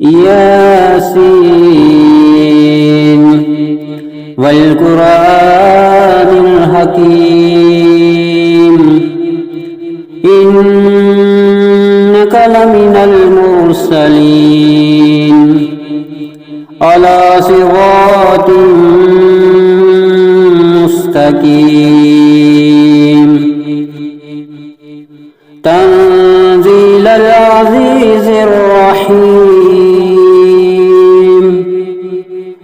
ياسين والقرآن الحكيم إنك لمن المرسلين على صراط مستقيم تنزيل العزيز الرحيم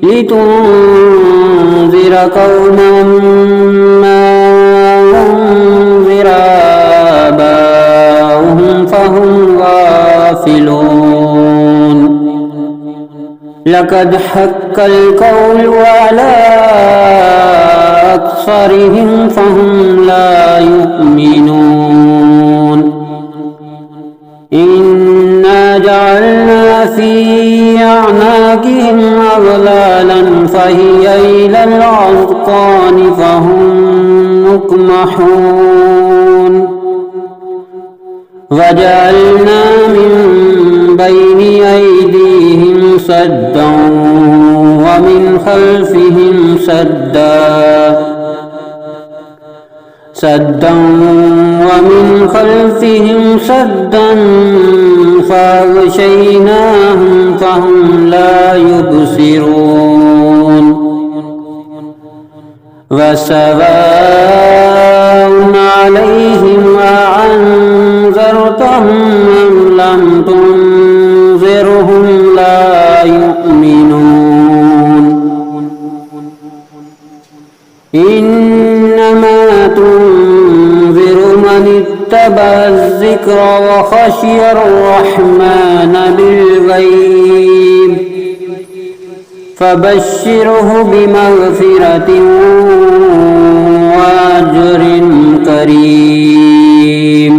لتنذر قوما ما أنذر آباؤهم فهم غافلون لقد حق القول على أكثرهم فهم لا يؤمنون إنا جعلنا في أعناقهم أغلالا فهي إلى الأذقان فهم مقمحون وجعلنا من بين أيديهم سدا ومن خلفهم سدا ومن خلفهم سدا فأغشيناهم فهم لا يبصرون وسواء عليهم أأنذرتهم أم لم تنذرهم لا يؤمنون إنما تنذر من اتبع الذكر وخشي الرحمن بالغيب فبشره بمغفرة وأجر كريم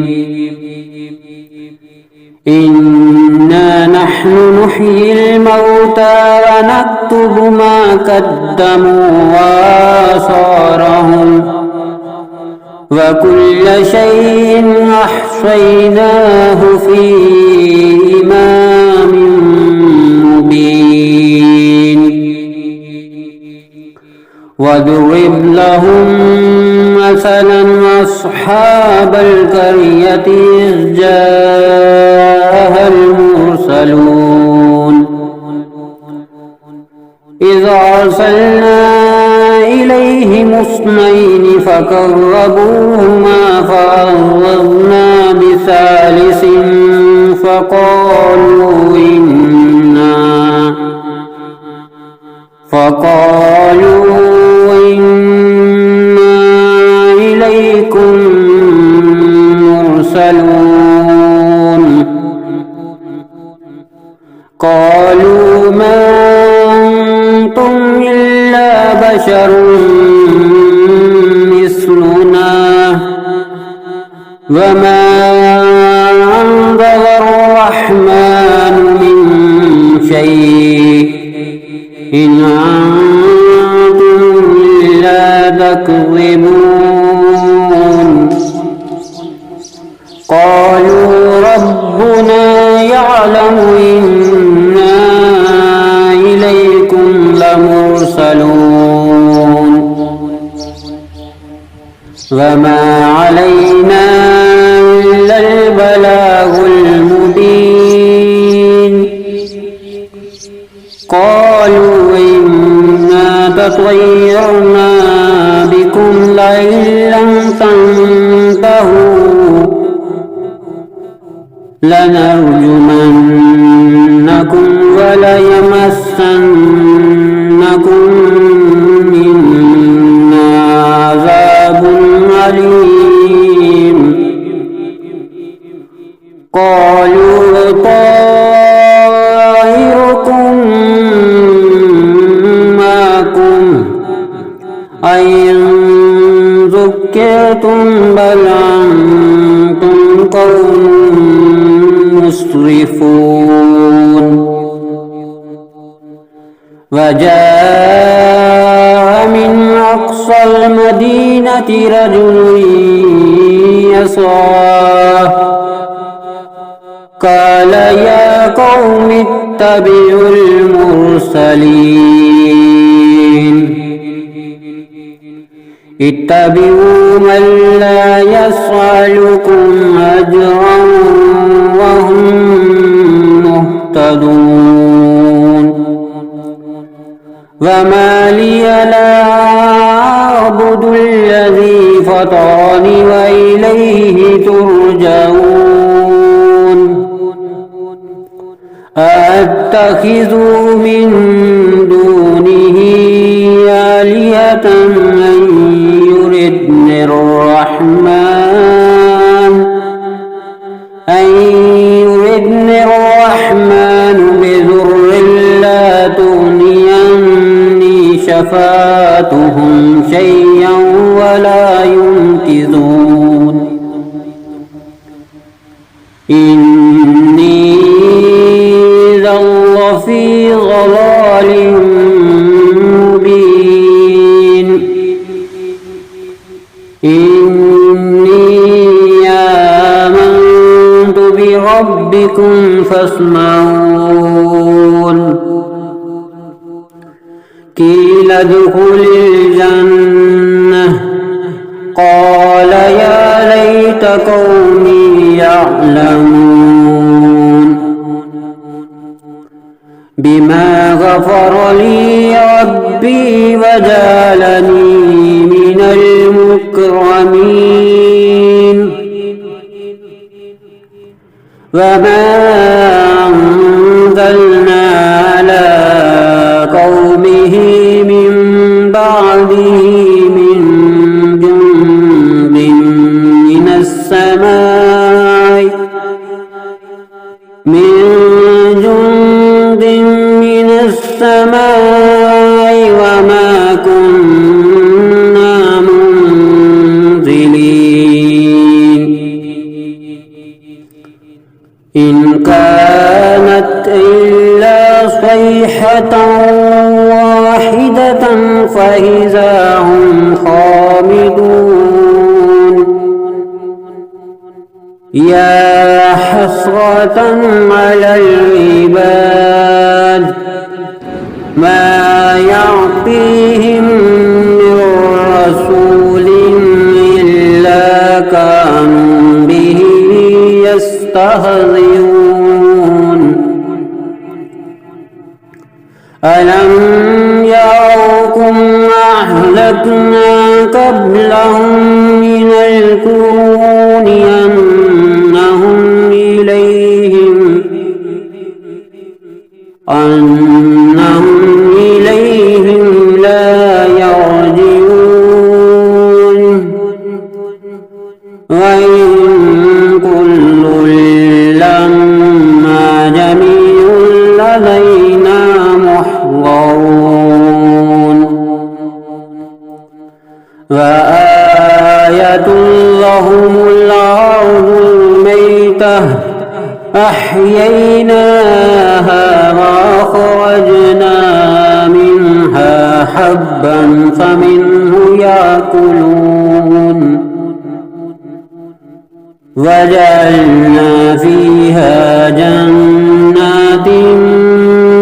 إنا نحن نحيي الموتى ونكتب ما قدموا وآثارهم وكل شيء أحصيناه في إمام مبين واضرب لهم مثلا أصحاب القرية إذ جاءها المرسلون إذ أرسلنا إليهم اثنين فكذبوهما فعززنا بثالث فقالوا إنا إليكم مرسلون قالوا ما أنتم إلا بشر مثلنا وما أنزل الرحمن من شيء إن أنتم إلا تكذبون قالوا ربنا يعلم إنا إليكم لمرسلون وما علينا إلا البلاغ المبين قالوا إنا تطيرنا بكم لئن لم تنتهوا لنرجمنكم وليمسنكم منا عذاب أليم قالوا طائركم معكم أئن ذكرتم بل أنتم قوم مسرفون وجاء من أقصى المدينة رجل يسعى قال يا قوم اتبعوا المرسلين اتبعوا من لا يسألكم أجرا وهم مهتدون وما لي لا أعبد الذي فطرني وإليه ترجعون أأتخذ من دونه آلهة من يردني الرحمن بضر لا تغني عني شفاعتهم شيئا ولا ينقذون إني إذا لفي ضلال مبين إني آمنت بربكم فاسمعون قيل ادخل الجنة قال يا ليت قومي يعلمون بما غفر لي ربي وجعلني من المكرمين وما أنزلنا على قومه من بعده من جند من السماء وما كنا منزلين إن كانت إلا صيحة واحدة فإذا هم خامدون يا حسرة على العباد ما يعطيهم من رسول إلا كانوا به يستهزئون ألم يروا أهلكنا قبلهم من القرون أنهم إليهم لا يرجعون وإن كل لما جميع لدينا محضرون وآية لهم الأرض الميتة أحييناها وأخرجنا منها حبا فمنه يأكلون وجعلنا فيها جنات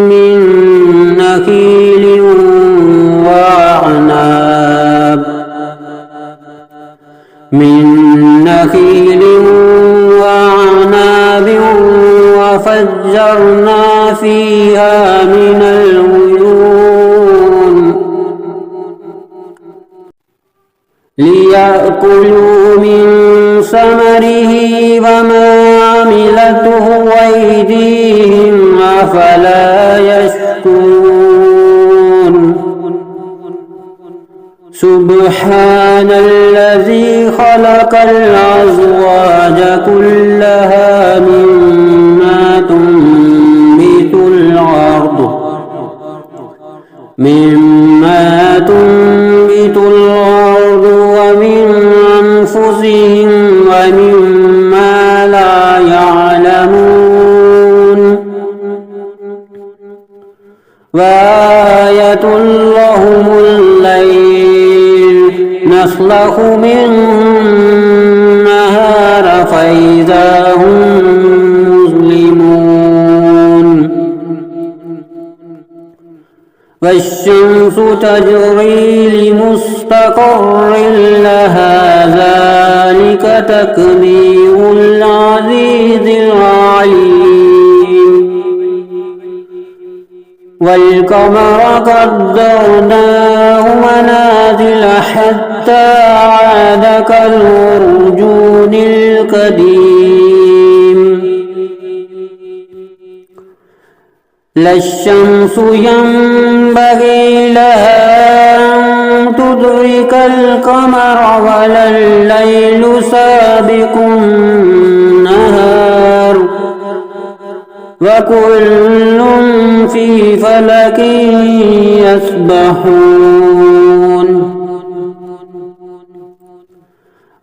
من نخيل وأعناب وفجرنا فيها من العيون ليأكلوا من ثمره وما عملته أيديهم أفلا يشكرون سبحان الذي خلق الأزواج كلها مما تنبت الأرض ومن أنفسهم ومما لا يعلمون وآية لهم الليل نسلخ منه النهار فإذا هم مظلمون والشمس تجري لمستقر لها ذلك تقدير العزيز العليم والقمر قدرناه منازل حتى عاد كالعرجون القديم لا الشمس ينبغي لها أن تدرك القمر ولا الليل سابق النهار وكل في فلك يسبحون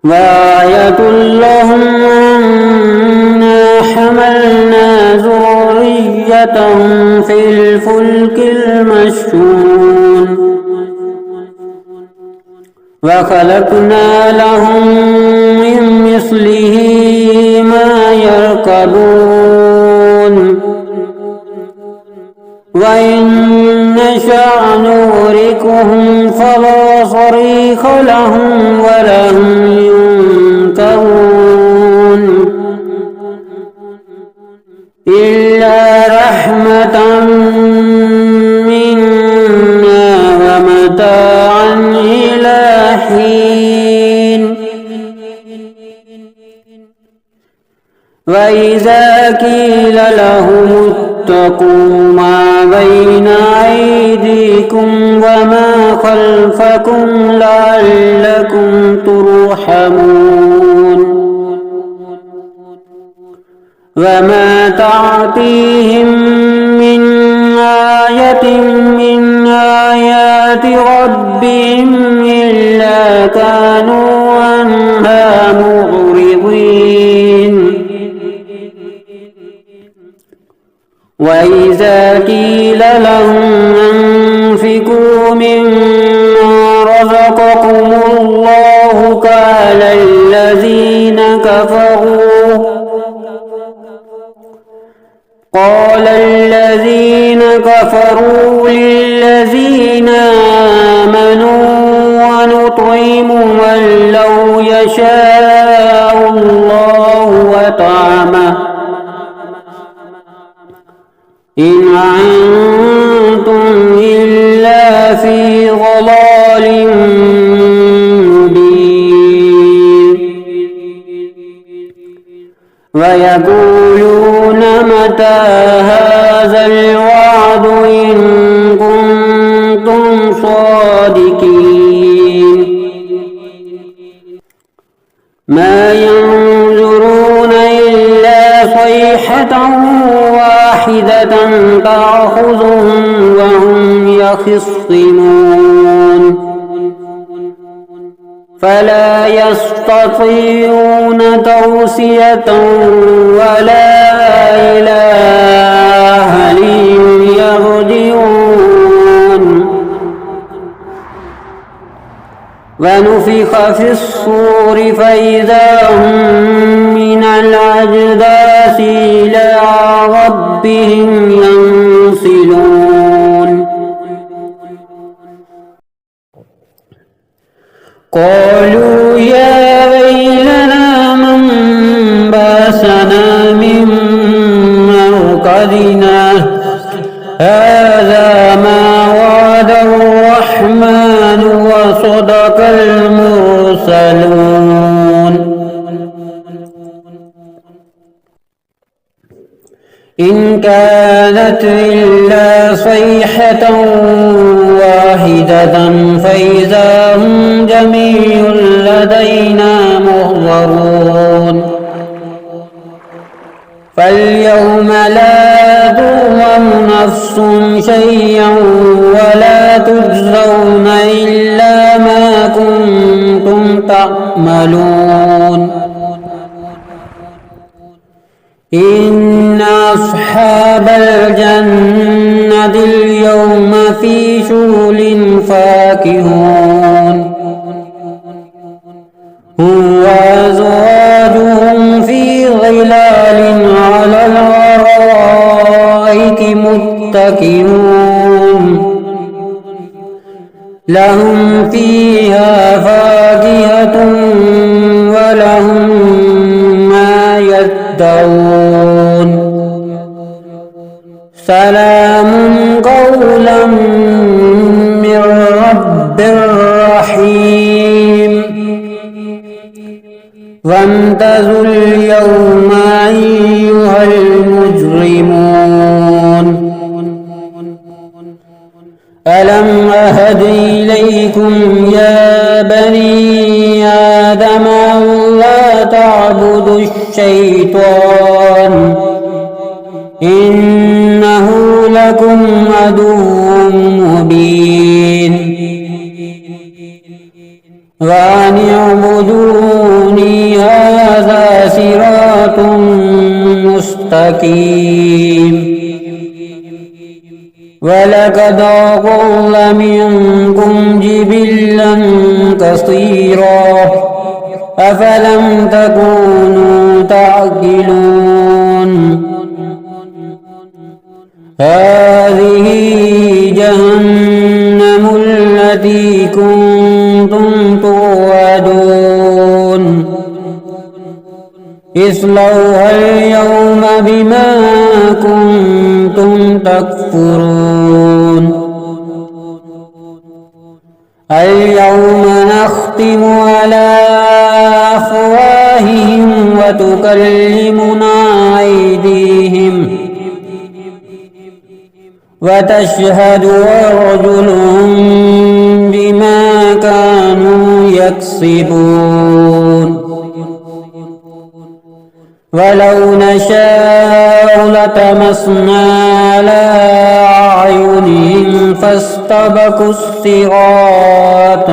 وآية لهم أنا حملنا ذريتهم في الفلك المشحون وخلقنا لهم من مثله ما يركبون وإن نشأ نغرقهم فلا صريخ لهم ولا هم ينقذون إلا رحمة منا ومتاعا إلى حين وإذا قيل لهم اتقوا ما بين أيديكم وما خلفكم لعلكم ترحمون وما تعطيهم من آية من آيات ربهم إلا كانوا عنها معرضين وإذا قيل لهم أنفقوا مما رزقكم الله قال الذين كفروا للذين آمنوا ونطعم من لو يشاء الله وطعمه إن أنتم إلا في ضلال مبين ويقولون متى هذا الوعد إن كنتم صادقين ما ينظرون إلا صيحة واحدة تأخذهم وهم يخصمون فلا يستطيعون توصية ولا إلى أهلهم يرجعون ونفخ في الصور فإذا هم من الأجداث إلى ربهم ينسلون قالوا يا ويلنا من بعثنا من مرقدنا هذا ما وعد الرحمن وصدق المرسلون إن كانت إلا صيحة واحدة فإذا هم جميع لدينا محضرون فاليوم لا تظلم نفس شيئا ولا تجزون إلا ما كنتم تعملون إن أصحاب الجنة اليوم في شغل فاكهون هم وأزواجهم في ظلال على الأرائك متكئون لهم فيها فاكهة ولهم ما يدعون سلام قولا من رب رحيم وامتازوا اليوم أيها المجرمون ألم أهد إليكم يا بني آدم ألا تعبدوا الشيطان إنه لكم عدو مبين وأن اعبدوني هذا صراط مستقيم ولقد أضل منكم جبلا كثيرا أفلم تكونوا تعقلون هذه جهنم التي كنتم توعدون اصلوها اليوم بما كنتم تكفرون اليوم نختم على أفواههم وتكلمنا أيديهم وتشهد أرجلهم بما كانوا يكسبون ولو نشاء لطمسنا على أعينهم فاستبقوا الصراط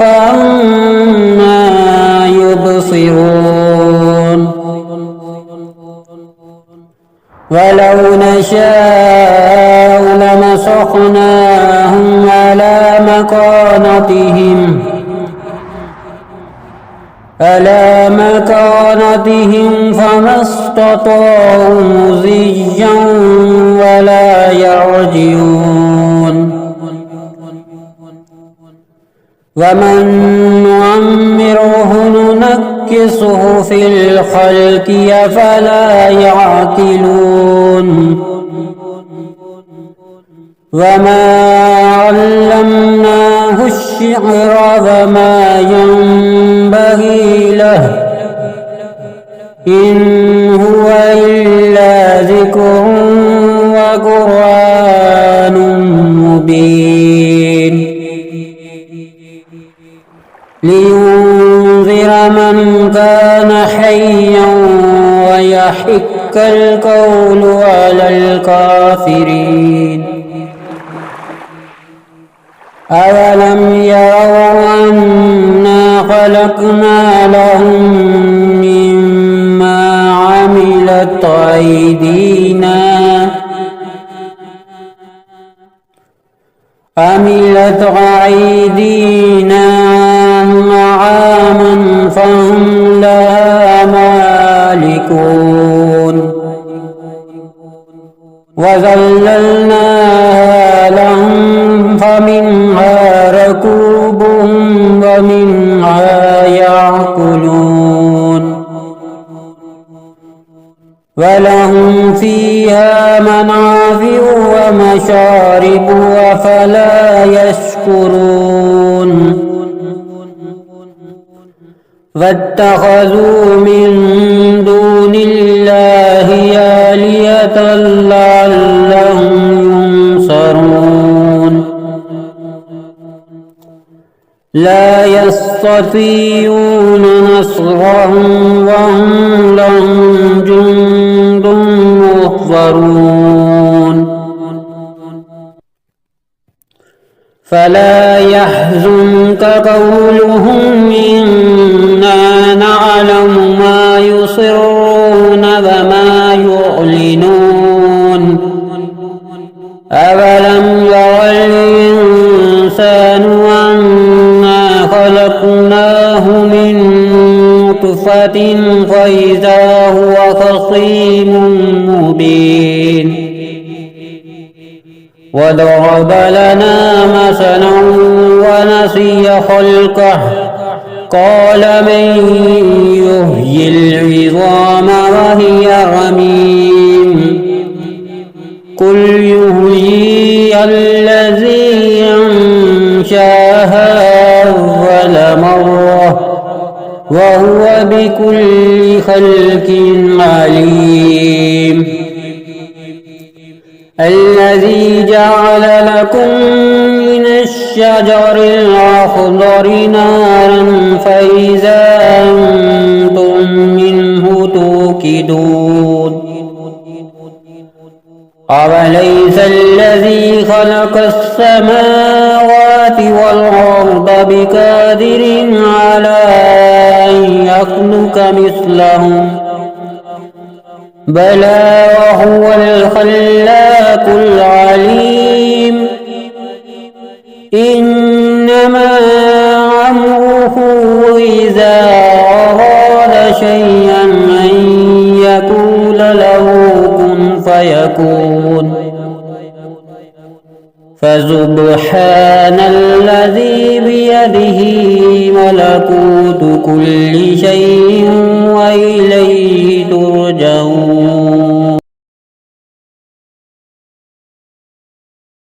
فأنى يبصرون ولو نشاء لمسخناهم على مكانتهم فما استطاعوا مضيا ولا يرجعون ومن نعمره ننكسه في الخلق أفلا يعقلون وما علمناه الشعر وما ينبغي له إن هو إلا ذكر وقرآن مبين لينذر من كان حيا ويحق القول على الكافرين أولم يروا أنا خلقنا لهم مما عملت أيدينا نعاما فهم لها مالكون وذللناها لهم فمنها ركوبهم ومنها يأكلون ولهم فيها منافع ومشارب أفلا يشكرون واتخذوا من دون الله آلهة لعلهم ينصرون لا يستطيعون نصرهم وهم لهم جند محضرون فلا يحزنك قولهم إنا نعلم ما يصرون وما يعلنون أولم ير الإنسان أنا خلقناه من نطفة فإذا هو خصيم مبين وضرب لنا مثلا ونسي خلقه قال من يحيي العظام وهي رميم قل يحييها الذي أنشاها أول مرة وهو بكل خلق عليم الذي جعل لكم من الشجر الأخضر نارا فإذا أنتم منه توقدون أوليس الذي خلق السماوات والأرض بقادر على أن يخلق مثلهم بلى وهو الخلاق العليم إنما أمره إذا أراد شيئا أن يقول له كن فيكون فسبحان الذي بيده ملكوت كل شيء وإليه ترجعون